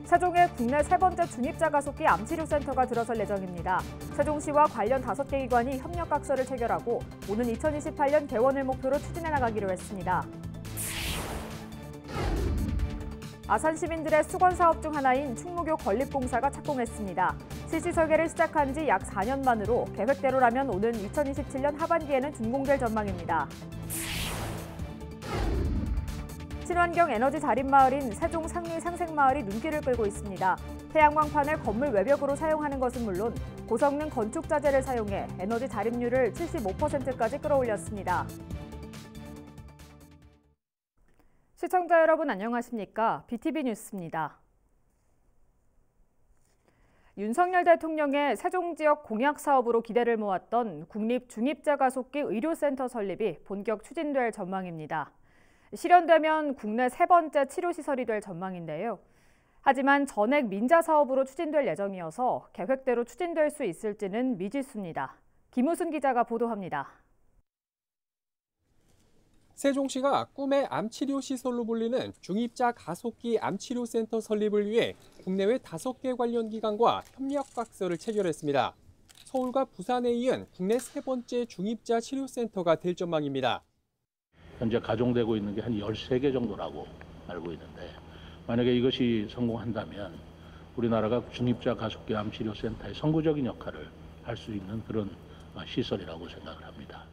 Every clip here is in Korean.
세종에 국내 세 번째 중입자 가속기 암치료센터가 들어설 예정입니다. 세종시와 관련 5개 기관이 협력각서를 체결하고 오는 2028년 개원을 목표로 추진해 나가기로 했습니다. 아산 시민들의 수건 사업 중 하나인 충무교 건립공사가 착공했습니다. 실시 설계를 시작한 지 약 4년 만으로 계획대로라면 오는 2027년 하반기에는 준공될 전망입니다. 친환경 에너지 달인마을인 세종 상리 상생마을이 눈길을 끌고 있습니다. 태양광판을 건물 외벽으로 사용하는 것은 물론 고성능 건축 자재를 사용해 에너지 달인율을 75%까지 끌어올렸습니다. 시청자 여러분 안녕하십니까? BTV 뉴스입니다. 윤석열 대통령의 세종 지역 공약 사업으로 기대를 모았던 국립 중입자 가속기 의료센터 설립이 본격 추진될 전망입니다. 실현되면 국내 세 번째 치료시설이 될 전망인데요. 하지만 전액 민자 사업으로 추진될 예정이어서 계획대로 추진될 수 있을지는 미지수입니다. 김우순 기자가 보도합니다. 세종시가 꿈의 암치료 시설로 불리는 중입자 가속기 암치료센터 설립을 위해 국내외 5개 관련 기관과 협력각서를 체결했습니다. 서울과 부산에 이은 국내 세 번째 중입자 치료센터가 될 전망입니다. 현재 가동되고 있는 게 한 13개 정도라고 알고 있는데 만약에 이것이 성공한다면 우리나라가 중입자 가속기 암치료센터의 선구적인 역할을 할 수 있는 그런 시설이라고 생각을 합니다.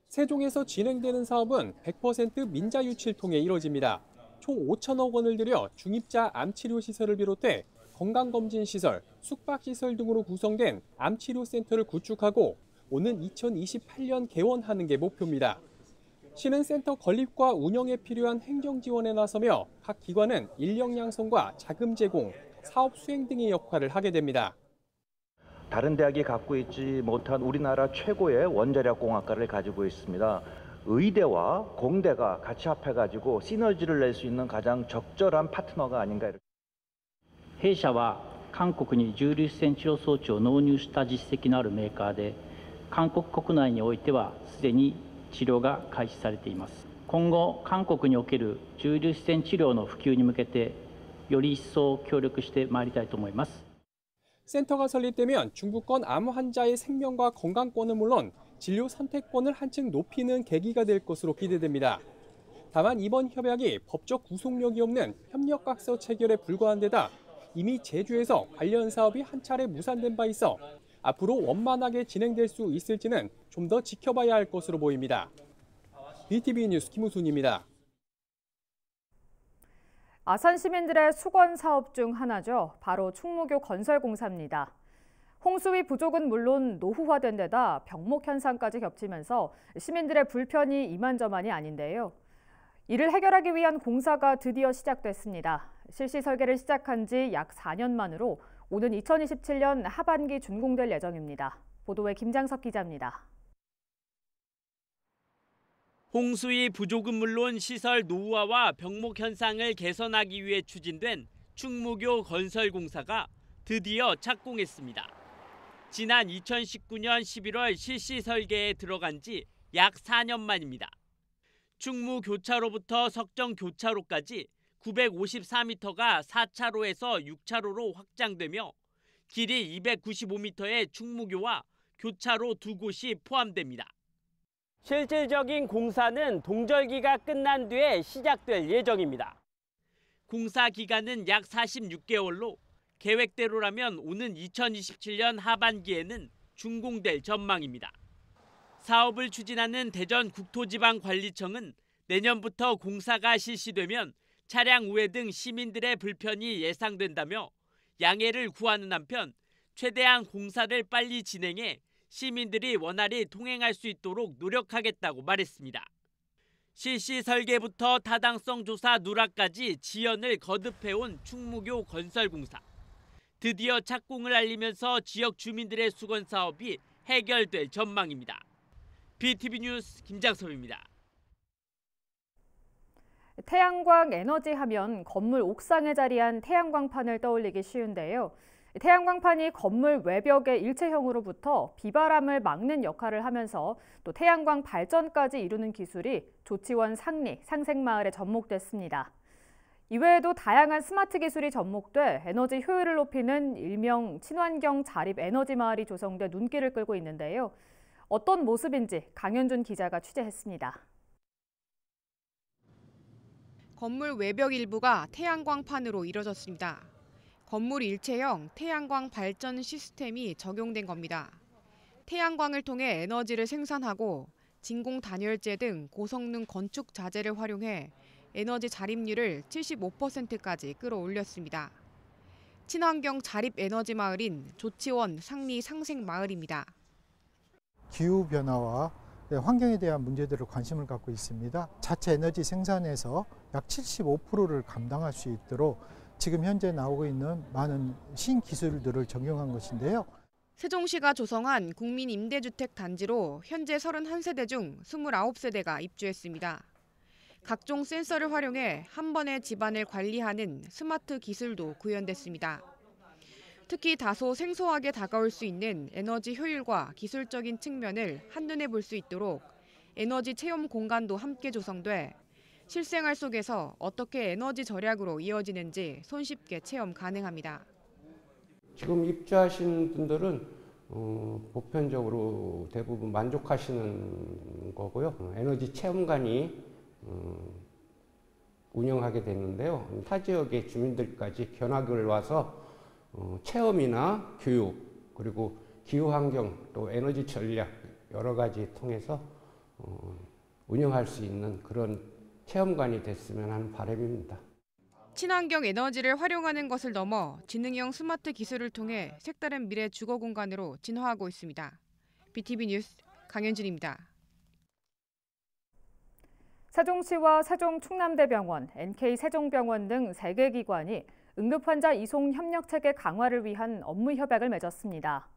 세종에서 진행되는 사업은 100% 민자 유치를 통해 이뤄집니다. 총 5천억 원을 들여 중입자 암치료 시설을 비롯해 건강검진시설, 숙박시설 등으로 구성된 암치료센터를 구축하고 오는 2028년 개원하는 게 목표입니다. 시는 센터 건립과 운영에 필요한 행정 지원에 나서며 각 기관은 인력 양성과 자금 제공, 사업 수행 등의 역할을 하게 됩니다. 다른 대학이 갖고 있지 못한 우리나라 최고의 원자력공학과를 가지고 있습니다. 의대와 공대가 같이 합해가지고 시너지를 낼 수 있는 가장 적절한 파트너가 아닌가. 弊社は韓国に重粒子線治療装置を納入した実績のあるメーカーで、韓国国内においてはすでに治療が開始されています。今後、韓国における重粒子線治療の普及に向けてより一層協力してまいりたいと思います。 센터가 설립되면 중부권 암 환자의 생명과 건강권은 물론 진료 선택권을 한층 높이는 계기가 될 것으로 기대됩니다. 다만 이번 협약이 법적 구속력이 없는 협력각서 체결에 불과한 데다 이미 제주에서 관련 사업이 한 차례 무산된 바 있어 앞으로 원만하게 진행될 수 있을지는 좀 더 지켜봐야 할 것으로 보입니다. BTV 뉴스 김우순입니다. 아산 시민들의 수건 사업 중 하나죠. 바로 충무교 건설공사입니다. 홍수위 부족은 물론 노후화된 데다 병목 현상까지 겹치면서 시민들의 불편이 이만저만이 아닌데요. 이를 해결하기 위한 공사가 드디어 시작됐습니다. 실시 설계를 시작한 지 약 4년 만으로 오는 2027년 하반기 준공될 예정입니다. 보도에 김장섭 기자입니다. 홍수위 부족은 물론 시설 노후화와 병목 현상을 개선하기 위해 추진된 충무교 건설공사가 드디어 착공했습니다. 지난 2019년 11월 실시 설계에 들어간 지 약 4년 만입니다. 충무교차로부터 석정교차로까지 954m가 4차로에서 6차로로 확장되며 길이 295m의 충무교와 교차로 두 곳이 포함됩니다. 실질적인 공사는 동절기가 끝난 뒤에 시작될 예정입니다. 공사 기간은 약 46개월로 계획대로라면 오는 2027년 하반기에는 준공될 전망입니다. 사업을 추진하는 대전국토지방관리청은 내년부터 공사가 실시되면 차량 우회 등 시민들의 불편이 예상된다며 양해를 구하는 한편 최대한 공사를 빨리 진행해 시민들이 원활히 통행할 수 있도록 노력하겠다고 말했습니다. 실시 설계부터 타당성 조사 누락까지 지연을 거듭해온 충무교 건설공사. 드디어 착공을 알리면서 지역 주민들의 수건 사업이 해결될 전망입니다. BTV 뉴스 김장섭입니다. 태양광 에너지 하면 건물 옥상에 자리한 태양광판을 떠올리기 쉬운데요. 태양광판이 건물 외벽의 일체형으로부터 비바람을 막는 역할을 하면서 또 태양광 발전까지 이루는 기술이 조치원 상리 상생마을에 접목됐습니다. 이외에도 다양한 스마트 기술이 접목돼 에너지 효율을 높이는 일명 친환경 자립 에너지 마을이 조성돼 눈길을 끌고 있는데요. 어떤 모습인지 강현준 기자가 취재했습니다. 건물 외벽 일부가 태양광판으로 이뤄졌습니다. 건물 일체형 태양광 발전 시스템이 적용된 겁니다. 태양광을 통해 에너지를 생산하고 진공 단열재 등 고성능 건축 자재를 활용해 에너지 자립률을 75%까지 끌어올렸습니다. 친환경 자립 에너지 마을인 조치원 상리 상생 마을입니다. 기후 변화와 환경에 대한 문제들을 관심을 갖고 있습니다. 자체 에너지 생산에서 약 75%를 감당할 수 있도록 지금 현재 나오고 있는 많은 신기술들을 적용한 것인데요. 세종시가 조성한 국민 임대주택 단지로 현재 31세대 중 29세대가 입주했습니다. 각종 센서를 활용해 한 번에 집안을 관리하는 스마트 기술도 구현됐습니다. 특히 다소 생소하게 다가올 수 있는 에너지 효율과 기술적인 측면을 한눈에 볼 수 있도록 에너지 체험 공간도 함께 조성돼 실생활 속에서 어떻게 에너지 절약으로 이어지는지 손쉽게 체험 가능합니다. 지금 입주하신 분들은 보편적으로 대부분 만족하시는 거고요. 에너지 체험관이 운영하게 됐는데요. 타 지역의 주민들까지 견학을 와서 체험이나 교육, 그리고 기후환경, 또 에너지 전략 여러 가지 통해서 운영할 수 있는 그런 체험관이 됐으면 하는 바람입니다. 친환경 에너지를 활용하는 것을 넘어 지능형 스마트 기술을 통해 색다른 미래 주거 공간으로 진화하고 있습니다. BTV 뉴스 강현준입니다. 세종시와 세종충남대병원, NK세종병원 등 3개 기관이 응급환자 이송 협력체계 강화를 위한 업무 협약을 맺었습니다.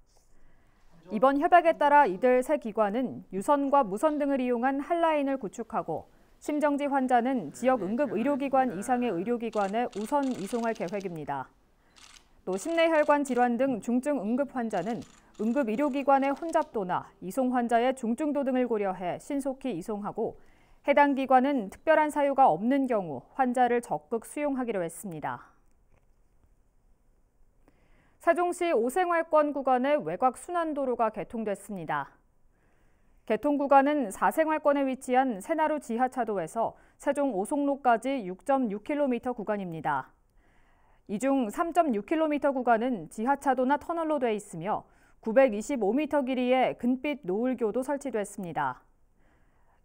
이번 협약에 따라 이들 세 기관은 유선과 무선 등을 이용한 핫라인을 구축하고 심정지 환자는 지역 응급의료기관 이상의 의료기관에 우선 이송할 계획입니다. 또 심내혈관 질환 등 중증 응급 환자는 응급의료기관의 혼잡도나 이송 환자의 중증도 등을 고려해 신속히 이송하고 해당 기관은 특별한 사유가 없는 경우 환자를 적극 수용하기로 했습니다. 세종시 오생활권 구간의 외곽 순환도로가 개통됐습니다. 개통 구간은 4생활권에 위치한 새나루 지하차도에서 세종 오송로까지 6.6km 구간입니다. 이 중 3.6km 구간은 지하차도나 터널로 돼 있으며 925m 길이의 근빛 노을교도 설치됐습니다.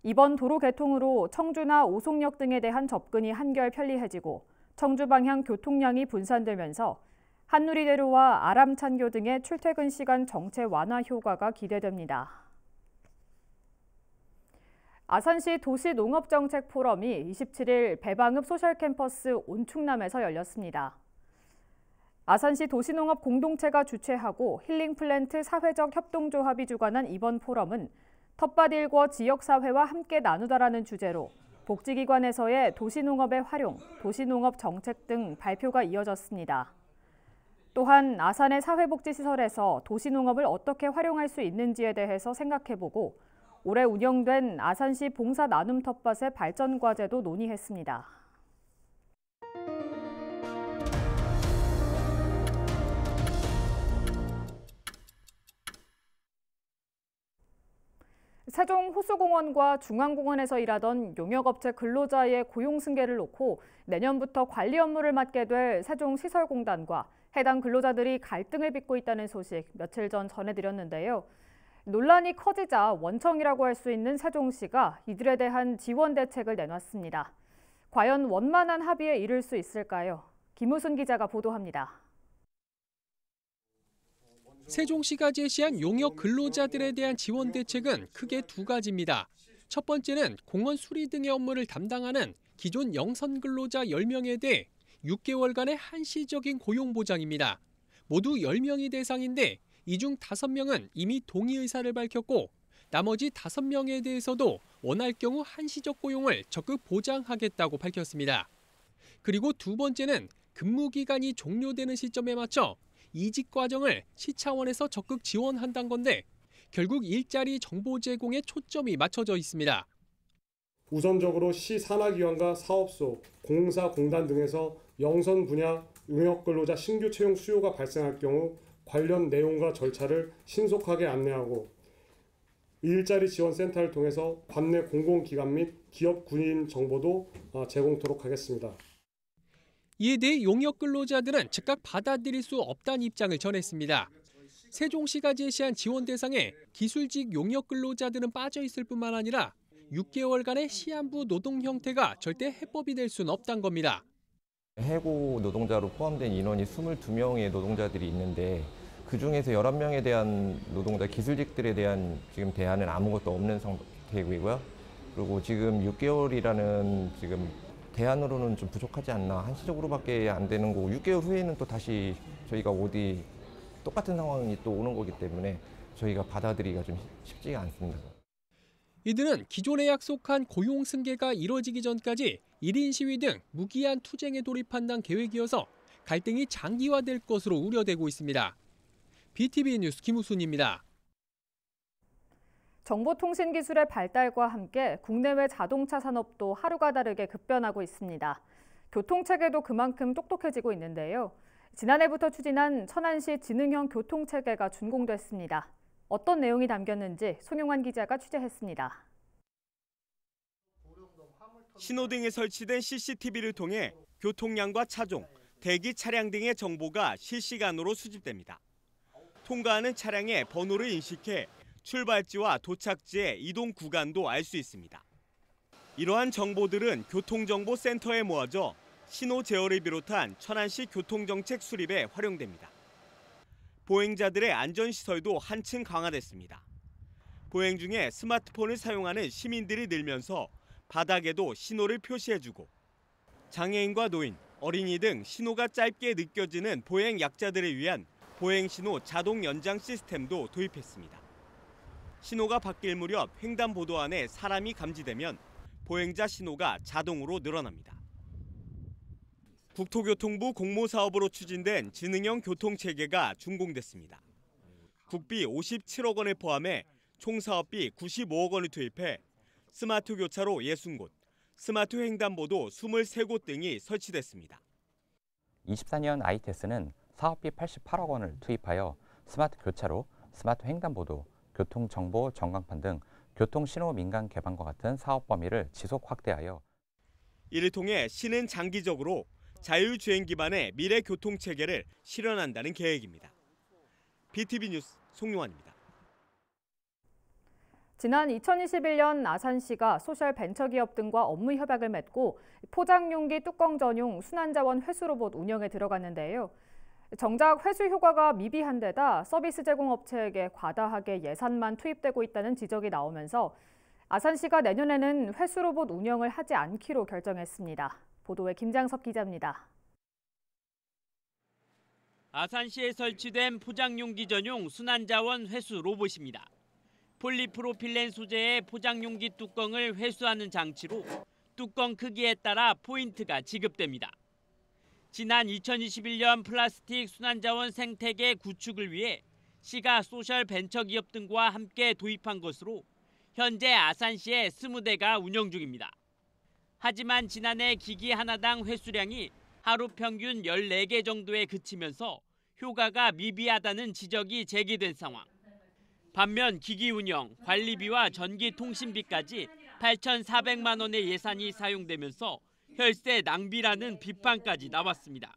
이번 도로 개통으로 청주나 오송역 등에 대한 접근이 한결 편리해지고 청주 방향 교통량이 분산되면서 한누리대로와 아람찬교 등의 출퇴근 시간 정체 완화 효과가 기대됩니다. 아산시 도시농업정책 포럼이 27일 배방읍 소셜캠퍼스 온충남에서 열렸습니다. 아산시 도시농업 공동체가 주최하고 힐링플랜트 사회적 협동조합이 주관한 이번 포럼은 텃밭 일궈 지역사회와 함께 나누다라는 주제로 복지기관에서의 도시농업의 활용, 도시농업 정책 등 발표가 이어졌습니다. 또한 아산의 사회복지시설에서 도시농업을 어떻게 활용할 수 있는지에 대해서 생각해보고 올해 운영된 아산시 봉사 나눔 텃밭의 발전 과제도 논의했습니다. 세종 호수공원과 중앙공원에서 일하던 용역업체 근로자의 고용 승계를 놓고 내년부터 관리 업무를 맡게 될 세종시설공단과 해당 근로자들이 갈등을 빚고 있다는 소식 며칠 전 전해드렸는데요. 논란이 커지자 원청이라고 할 수 있는 세종시가 이들에 대한 지원 대책을 내놨습니다. 과연 원만한 합의에 이를 수 있을까요? 김우순 기자가 보도합니다. 세종시가 제시한 용역 근로자들에 대한 지원 대책은 크게 두 가지입니다. 첫 번째는 공원 수리 등의 업무를 담당하는 기존 영선 근로자 10명에 대해 6개월간의 한시적인 고용 보장입니다. 모두 10명이 대상인데 이 중 5명은 이미 동의 의사를 밝혔고 나머지 5명에 대해서도 원할 경우 한시적 고용을 적극 보장하겠다고 밝혔습니다. 그리고 두 번째는 근무 기간이 종료되는 시점에 맞춰 이직 과정을 시 차원에서 적극 지원한다는 건데 결국 일자리 정보 제공에 초점이 맞춰져 있습니다. 우선적으로 시 산하기관과 사업소, 공사, 공단 등에서 영선 분야 용역근로자 신규 채용 수요가 발생할 경우 관련 내용과 절차를 신속하게 안내하고 일자리 지원 센터를 통해서 관내 공공기관 및 기업 군인 정보도 제공토록 하겠습니다. 이에 대해 용역 근로자들은 즉각 받아들일 수 없다는 입장을 전했습니다. 세종시가 제시한 지원 대상에 기술직 용역 근로자들은 빠져 있을 뿐만 아니라 6개월간의 시한부 노동 형태가 절대 해법이 될 수는 없다는 겁니다. 해고 노동자로 포함된 인원이 22명의 노동자들이 있는데 그중에서 11명에 대한 노동자 기술직들에 대한 지금 대안은 아무것도 없는 상태이고요. 그리고 지금 6개월이라는 지금 대안으로는 좀 부족하지 않나, 한시적으로밖에 안 되는 거고 6개월 후에는 또 다시 저희가 어디 똑같은 상황이 또 오는 거기 때문에 저희가 받아들이기가 좀 쉽지가 않습니다. 이들은 기존에 약속한 고용 승계가 이뤄지기 전까지 1인 시위 등 무기한 투쟁에 돌입한다는 계획이어서 갈등이 장기화될 것으로 우려되고 있습니다. BTV 뉴스 김우순입니다. 정보통신기술의 발달과 함께 국내외 자동차 산업도 하루가 다르게 급변하고 있습니다. 교통체계도 그만큼 똑똑해지고 있는데요. 지난해부터 추진한 천안시 지능형 교통체계가 준공됐습니다. 어떤 내용이 담겼는지 송용환 기자가 취재했습니다. 신호등에 설치된 CCTV를 통해 교통량과 차종, 대기 차량 등의 정보가 실시간으로 수집됩니다. 통과하는 차량의 번호를 인식해 출발지와 도착지의 이동 구간도 알 수 있습니다. 이러한 정보들은 교통정보센터에 모아져 신호 제어를 비롯한 천안시 교통정책 수립에 활용됩니다. 보행자들의 안전시설도 한층 강화됐습니다. 보행 중에 스마트폰을 사용하는 시민들이 늘면서 바닥에도 신호를 표시해주고 장애인과 노인, 어린이 등 신호가 짧게 느껴지는 보행 약자들을 위한 보행신호 자동 연장 시스템도 도입했습니다. 신호가 바뀔 무렵 횡단보도 안에 사람이 감지되면 보행자 신호가 자동으로 늘어납니다. 국토교통부 공모사업으로 추진된 지능형 교통체계가 준공됐습니다. 국비 57억 원을 포함해 총 사업비 95억 원을 투입해 스마트 교차로 60곳, 스마트 횡단보도 23곳 등이 설치됐습니다. 24년 ITS는 사업비 88억 원을 투입하여 스마트 교차로, 스마트 횡단보도, 교통정보 전광판 등 교통신호 민간 개방과 같은 사업 범위를 지속 확대하여 이를 통해 시는 장기적으로 자율주행 기반의 미래 교통체계를 실현한다는 계획입니다. BTV 뉴스 송용환입니다. 지난 2021년 아산시가 소셜 벤처기업 등과 업무 협약을 맺고 포장용기 뚜껑 전용 순환자원 회수 로봇 운영에 들어갔는데요. 정작 회수 효과가 미비한 데다 서비스 제공 업체에게 과다하게 예산만 투입되고 있다는 지적이 나오면서 아산시가 내년에는 회수 로봇 운영을 하지 않기로 결정했습니다. 보도에 김장섭 기자입니다. 아산시에 설치된 포장용기 전용 순환자원 회수 로봇입니다. 폴리프로필렌 소재의 포장용기 뚜껑을 회수하는 장치로 뚜껑 크기에 따라 포인트가 지급됩니다. 지난 2021년 플라스틱 순환자원 생태계 구축을 위해 시가 소셜 벤처기업 등과 함께 도입한 것으로 현재 아산시에 20대가 운영 중입니다. 하지만 지난해 기기 하나당 회수량이 하루 평균 14개 정도에 그치면서 효과가 미비하다는 지적이 제기된 상황. 반면 기기 운영, 관리비와 전기 통신비까지 8,400만 원의 예산이 사용되면서 혈세 낭비라는 비판까지 나왔습니다.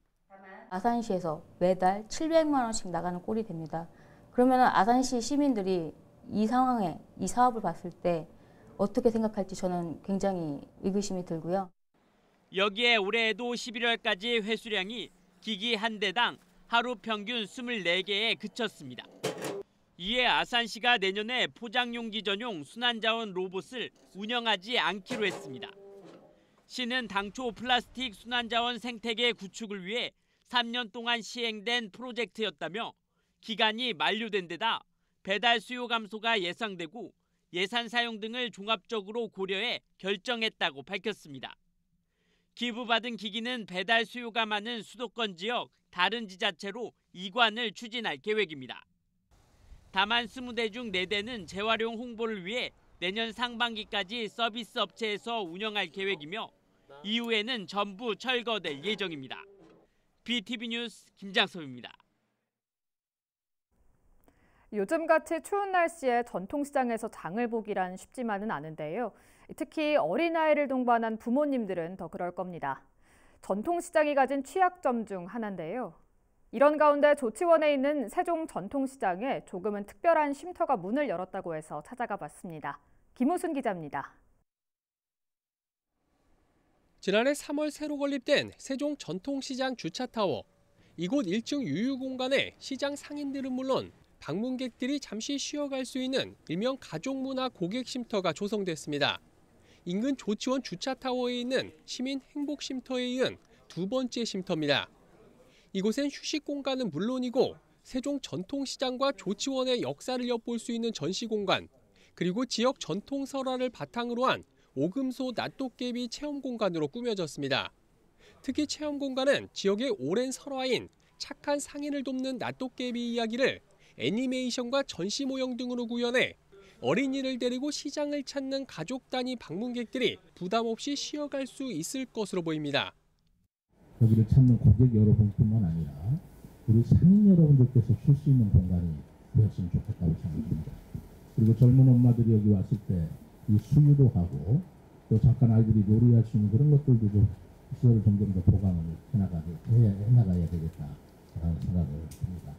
아산시에서 매달 700만 원씩 나가는 꼴이 됩니다. 그러면 아산시 시민들이 이 상황에 이 사업을 봤을 때 어떻게 생각할지 저는 굉장히 의구심이 들고요. 여기에 올해에도 11월까지 회수량이 기기 한 대당 하루 평균 24개에 그쳤습니다. 이에 아산시가 내년에 포장용기 전용 순환자원 로봇을 운영하지 않기로 했습니다. 시는 당초 플라스틱 순환자원 생태계 구축을 위해 3년 동안 시행된 프로젝트였다며 기간이 만료된 데다 배달 수요 감소가 예상되고 예산 사용 등을 종합적으로 고려해 결정했다고 밝혔습니다. 기부받은 기기는 배달 수요가 많은 수도권 지역 다른 지자체로 이관을 추진할 계획입니다. 다만 20대 중 4대는 재활용 홍보를 위해 내년 상반기까지 서비스 업체에서 운영할 계획이며 이후에는 전부 철거될 예정입니다. BTV 뉴스 김장섭입니다. 요즘같이 추운 날씨에 전통시장에서 장을 보기란 쉽지만은 않은데요. 특히 어린아이를 동반한 부모님들은 더 그럴 겁니다. 전통시장이 가진 취약점 중 하나인데요. 이런 가운데 조치원에 있는 세종 전통시장에 조금은 특별한 쉼터가 문을 열었다고 해서 찾아가 봤습니다. 김우순 기자입니다. 지난해 3월 새로 건립된 세종 전통시장 주차타워. 이곳 1층 유휴공간에 시장 상인들은 물론 방문객들이 잠시 쉬어갈 수 있는 일명 가족문화 고객쉼터가 조성됐습니다. 인근 조치원 주차타워에 있는 시민 행복쉼터에 이은 두 번째 쉼터입니다. 이곳엔 휴식 공간은 물론이고 세종 전통시장과 조치원의 역사를 엿볼 수 있는 전시공간, 그리고 지역 전통 설화를 바탕으로 한 오금소 낫도깨비 체험 공간으로 꾸며졌습니다. 특히 체험 공간은 지역의 오랜 설화인 착한 상인을 돕는 낫도깨비 이야기를 애니메이션과 전시 모형 등으로 구현해 어린이를 데리고 시장을 찾는 가족 단위 방문객들이 부담 없이 쉬어갈 수 있을 것으로 보입니다. 여기를 찾는 고객 여러분뿐만 아니라 우리 상인 여러분들께서 쉴 수 있는 공간이 되었으면 좋겠다고 생각합니다. 그리고 젊은 엄마들이 여기 왔을 때 이 수유도 하고 또 잠깐 아이들이 놀이할 수 있는 그런 것들도 좀 시설을 점점 더 보강을 해나가야 되겠다라는 생각을 합니다.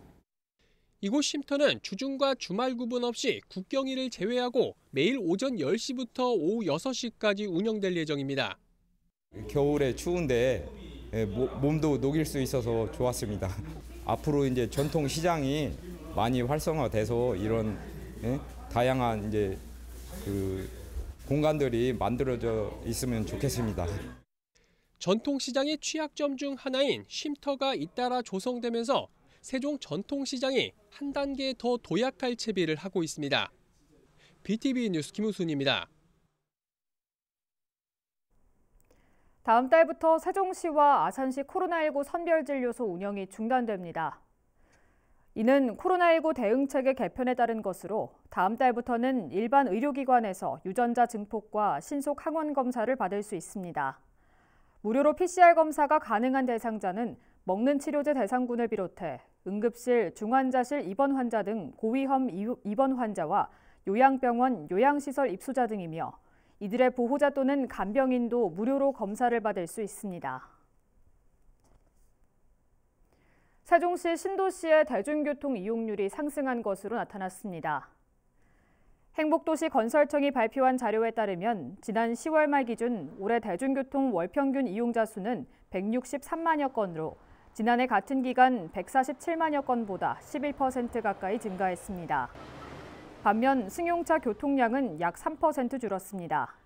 이곳 쉼터는 주중과 주말 구분 없이 국경일을 제외하고 매일 오전 10시부터 오후 6시까지 운영될 예정입니다. 겨울에 추운데 몸도 녹일 수 있어서 좋았습니다. 앞으로 이제 전통 시장이 많이 활성화돼서 이런 다양한 이제 그 공간들이 만들어져 있으면 좋겠습니다. 전통시장의 취약점 중 하나인 쉼터가 잇따라 조성되면서 세종 전통시장이 한 단계 더 도약할 채비를 하고 있습니다. BTV 뉴스 김우순입니다. 다음 달부터 세종시와 아산시 코로나19 선별진료소 운영이 중단됩니다. 이는 코로나19 대응체계 개편에 따른 것으로 다음 달부터는 일반 의료기관에서 유전자 증폭과 신속 항원 검사를 받을 수 있습니다. 무료로 PCR 검사가 가능한 대상자는 먹는 치료제 대상군을 비롯해 응급실, 중환자실 입원 환자 등 고위험 입원 환자와 요양병원, 요양시설 입소자 등이며 이들의 보호자 또는 간병인도 무료로 검사를 받을 수 있습니다. 세종시 신도시의 대중교통 이용률이 상승한 것으로 나타났습니다. 행복도시 건설청이 발표한 자료에 따르면 지난 10월 말 기준 올해 대중교통 월평균 이용자 수는 163만여 건으로 지난해 같은 기간 147만여 건보다 11% 가까이 증가했습니다. 반면 승용차 교통량은 약 3% 줄었습니다.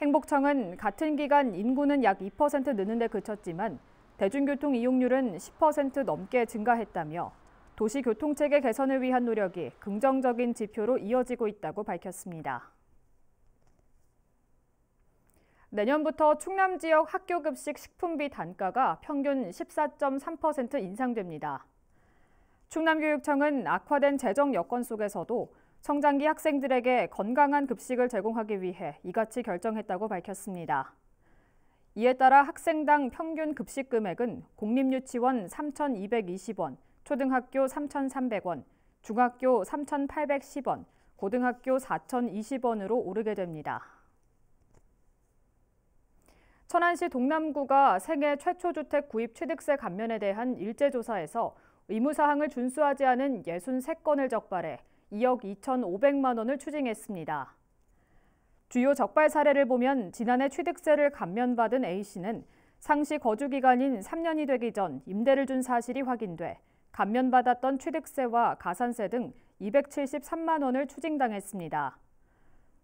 행복청은 같은 기간 인구는 약 2% 느는 데 그쳤지만 대중교통 이용률은 10% 넘게 증가했다며 도시교통체계 개선을 위한 노력이 긍정적인 지표로 이어지고 있다고 밝혔습니다. 내년부터 충남 지역 학교급식 식품비 단가가 평균 14.3% 인상됩니다. 충남교육청은 악화된 재정 여건 속에서도 성장기 학생들에게 건강한 급식을 제공하기 위해 이같이 결정했다고 밝혔습니다. 이에 따라 학생당 평균 급식 금액은 공립유치원 3,220원, 초등학교 3,300원, 중학교 3,810원, 고등학교 4,020원으로 오르게 됩니다. 천안시 동남구가 생애 최초 주택 구입 취득세 감면에 대한 일제조사에서 의무사항을 준수하지 않은 63건을 적발해 2억 2,500만 원을 추징했습니다. 주요 적발 사례를 보면 지난해 취득세를 감면받은 A씨는 상시 거주기간인 3년이 되기 전 임대를 준 사실이 확인돼 감면받았던 취득세와 가산세 등 273만 원을 추징당했습니다.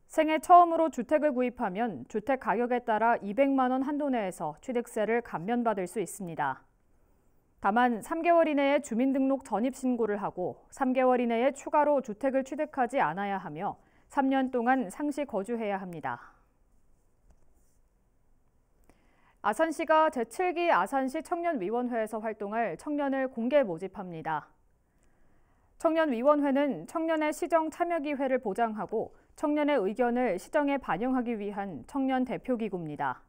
생애 처음으로 주택을 구입하면 주택 가격에 따라 200만 원 한도 내에서 취득세를 감면받을 수 있습니다. 다만 3개월 이내에 주민등록 전입 신고를 하고 3개월 이내에 추가로 주택을 취득하지 않아야 하며 3년 동안 상시 거주해야 합니다. 아산시가 제7기 아산시 청년위원회에서 활동할 청년을 공개 모집합니다. 청년위원회는 청년의 시정 참여기회를 보장하고 청년의 의견을 시정에 반영하기 위한 청년 대표기구입니다.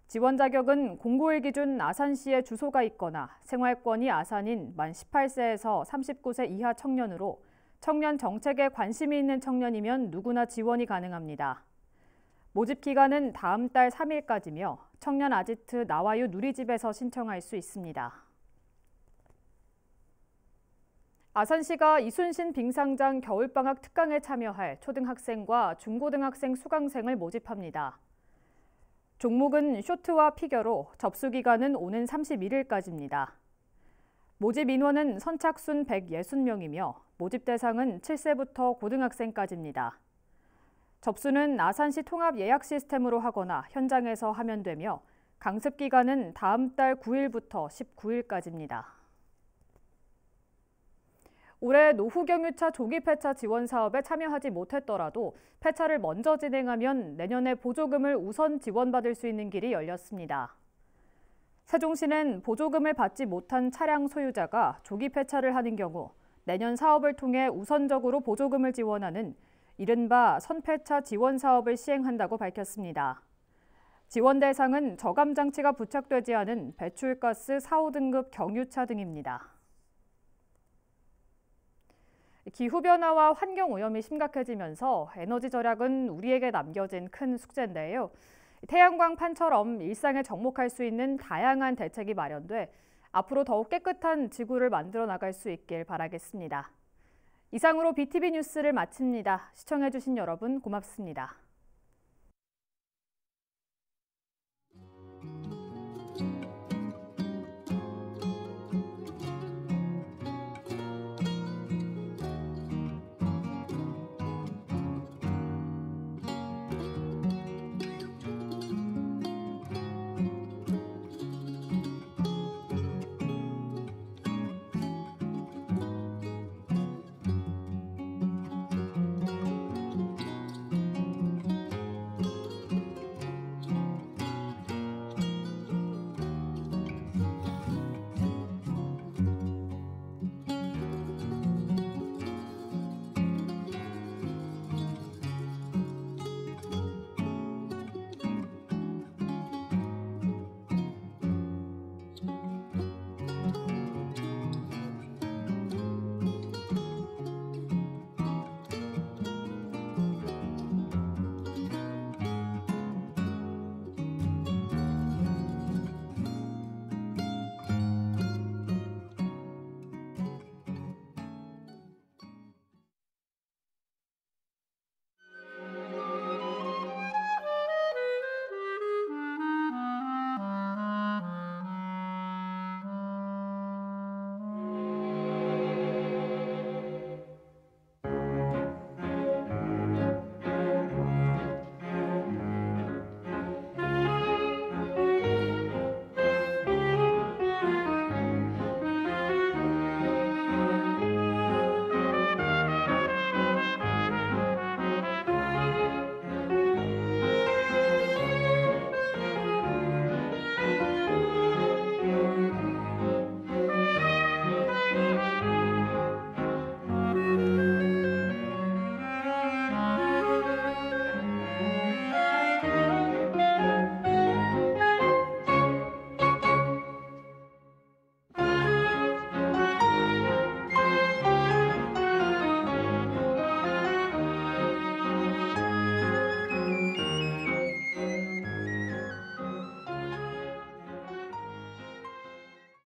지원 자격은 공고일 기준 아산시에 주소가 있거나 생활권이 아산인 만 18세에서 39세 이하 청년으로 청년 정책에 관심이 있는 청년이면 누구나 지원이 가능합니다. 모집 기간은 다음 달 3일까지며 청년 아지트 나와유 누리집에서 신청할 수 있습니다. 아산시가 이순신 빙상장 겨울방학 특강에 참여할 초등학생과 중고등학생 수강생을 모집합니다. 종목은 쇼트와 피겨로 접수 기간은 오는 31일까지입니다. 모집 인원은 선착순 160명이며 모집 대상은 7세부터 고등학생까지입니다. 접수는 아산시 통합 예약 시스템으로 하거나 현장에서 하면 되며 강습 기간은 다음 달 9일부터 19일까지입니다. 올해 노후경유차 조기 폐차 지원 사업에 참여하지 못했더라도 폐차를 먼저 진행하면 내년에 보조금을 우선 지원받을 수 있는 길이 열렸습니다. 세종시는 보조금을 받지 못한 차량 소유자가 조기 폐차를 하는 경우 내년 사업을 통해 우선적으로 보조금을 지원하는 이른바 선폐차 지원 사업을 시행한다고 밝혔습니다. 지원 대상은 저감 장치가 부착되지 않은 배출가스 4, 5등급 경유차 등입니다. 기후변화와 환경오염이 심각해지면서 에너지 절약은 우리에게 남겨진 큰 숙제인데요. 태양광판처럼 일상에 접목할 수 있는 다양한 대책이 마련돼 앞으로 더욱 깨끗한 지구를 만들어 나갈 수 있길 바라겠습니다. 이상으로 BTV 뉴스를 마칩니다. 시청해주신 여러분 고맙습니다.